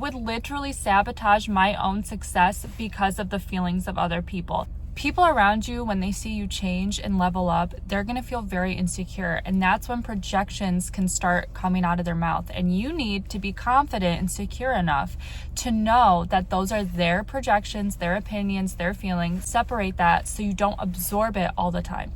would literally sabotage my own success because of the feelings of other people. People around you, when they see you change and level up, they're going to feel very insecure. And that's when projections can start coming out of their mouth. And you need to be confident and secure enough to know that those are their projections, their opinions, their feelings. Separate that so you don't absorb it all the time.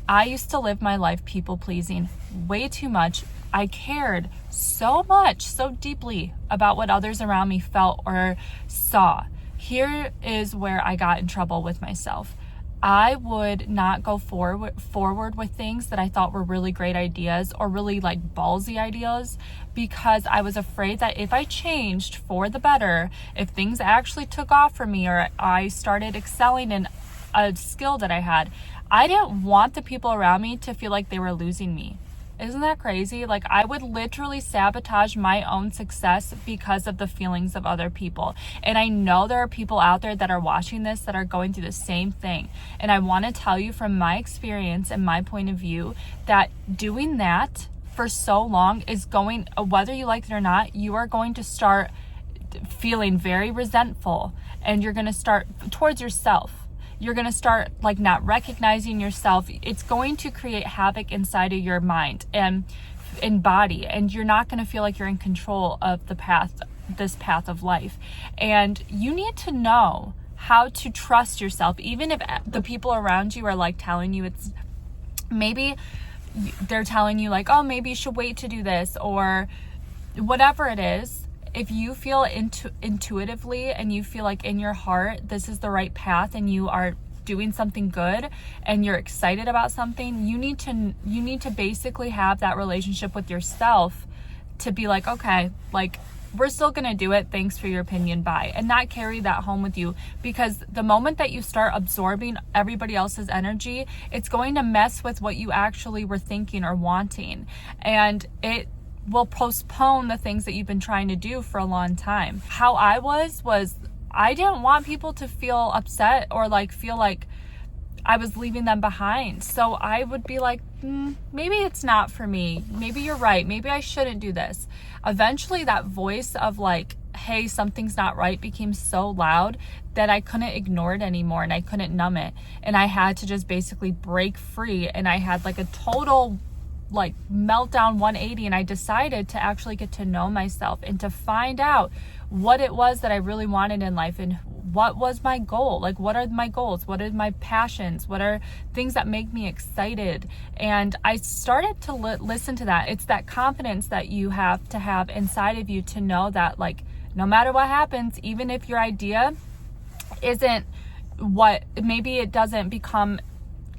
I used to live my life people pleasing way too much. I cared so much, so deeply about what others around me felt or saw. Here is where I got in trouble with myself. I would not go forward with things that I thought were really great ideas or really like ballsy ideas because I was afraid that if I changed for the better, if things actually took off for me or I started excelling in a skill that I had, I didn't want the people around me to feel like they were losing me. Isn't that crazy? Like, I would literally sabotage my own success because of the feelings of other people. And I know there are people out there that are watching this that are going through the same thing. And I want to tell you from my experience and my point of view that doing that for so long is going, whether you like it or not, you are going to start feeling very resentful and you're going to start towards yourself. You're going to start like not recognizing yourself. It's going to create havoc inside of your mind and in body, and you're not going to feel like you're in control of this path of life. And you need to know how to trust yourself, even if the people around you are like telling you it's maybe they're telling you like, oh, maybe you should wait to do this or whatever it is. If you feel intuitively and you feel like in your heart this is the right path and you are doing something good and you're excited about something, you need to basically have that relationship with yourself to be like, okay, like we're still gonna do it, thanks for your opinion, bye, and not carry that home with you, because the moment that you start absorbing everybody else's energy, it's going to mess with what you actually were thinking or wanting, and it will postpone the things that you've been trying to do for a long time. How I was I didn't want people to feel upset or like feel like I was leaving them behind. So I would be like, maybe it's not for me. Maybe you're right. Maybe I shouldn't do this. Eventually that voice of like, hey, something's not right became so loud that I couldn't ignore it anymore and I couldn't numb it. And I had to just basically break free. And I had like a total like meltdown 180, and I decided to actually get to know myself and to find out what it was that I really wanted in life and what was my goal. Like, what are my goals? What are my passions? What are things that make me excited? And I started to listen to that. It's that confidence that you have to have inside of you to know that, like, no matter what happens, even if your idea isn't what, maybe it doesn't become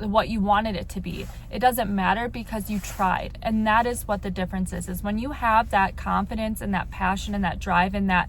what you wanted it to be, it doesn't matter because you tried. And that is what the difference is when you have that confidence and that passion and that drive and that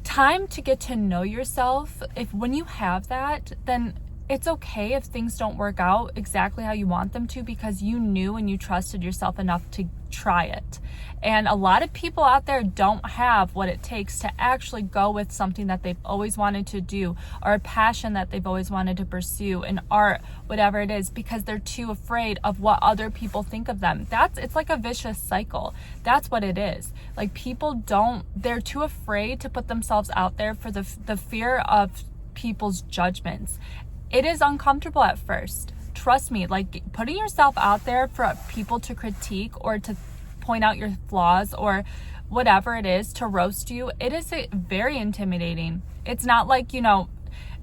time to get to know yourself. When you have that, then it's okay if things don't work out exactly how you want them to, because you knew and you trusted yourself enough to try it. And a lot of people out there don't have what it takes to actually go with something that they've always wanted to do, or a passion that they've always wanted to pursue, an art, whatever it is, because they're too afraid of what other people think of them. It's like a vicious cycle. That's what it is. Like, they're too afraid to put themselves out there for the fear of people's judgments. It is uncomfortable at first. Trust me, like putting yourself out there for people to critique or to point out your flaws or whatever it is, to roast you, it is very intimidating. It's not like,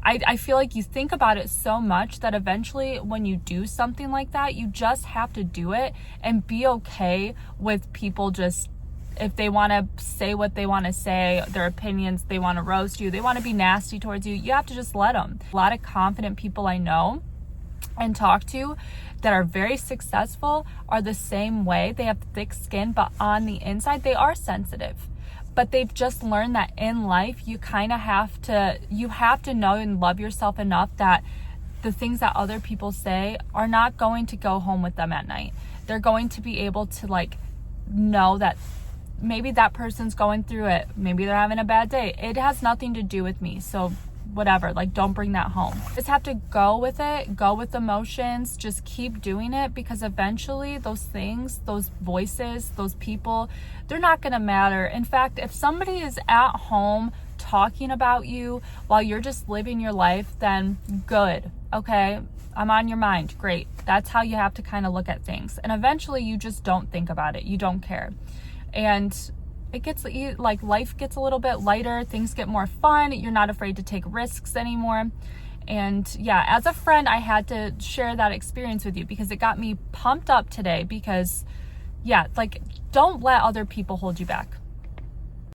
I feel like you think about it so much that eventually when you do something like that, you just have to do it and be okay with people just, if they want to say what they want to say, their opinions, they want to roast you, they want to be nasty towards you, you have to just let them. A lot of confident people I know and talk to that are very successful are the same way. They have thick skin, but on the inside, they are sensitive. But they've just learned that in life, you kind of have to know and love yourself enough that the things that other people say are not going to go home with them at night. They're going to be able to like know that maybe that person's going through it. Maybe they're having a bad day. It has nothing to do with me. So whatever, like don't bring that home. Just have to go with it, go with emotions, just keep doing it, because eventually those things, those voices, those people, they're not gonna matter. In fact, if somebody is at home talking about you while you're just living your life, then good, okay? I'm on your mind, great. That's how you have to kind of look at things. And eventually you just don't think about it, you don't care. And it gets like, life gets a little bit lighter, things get more fun, you're not afraid to take risks anymore. And yeah, as a friend, I had to share that experience with you because it got me pumped up today, because yeah, like don't let other people hold you back.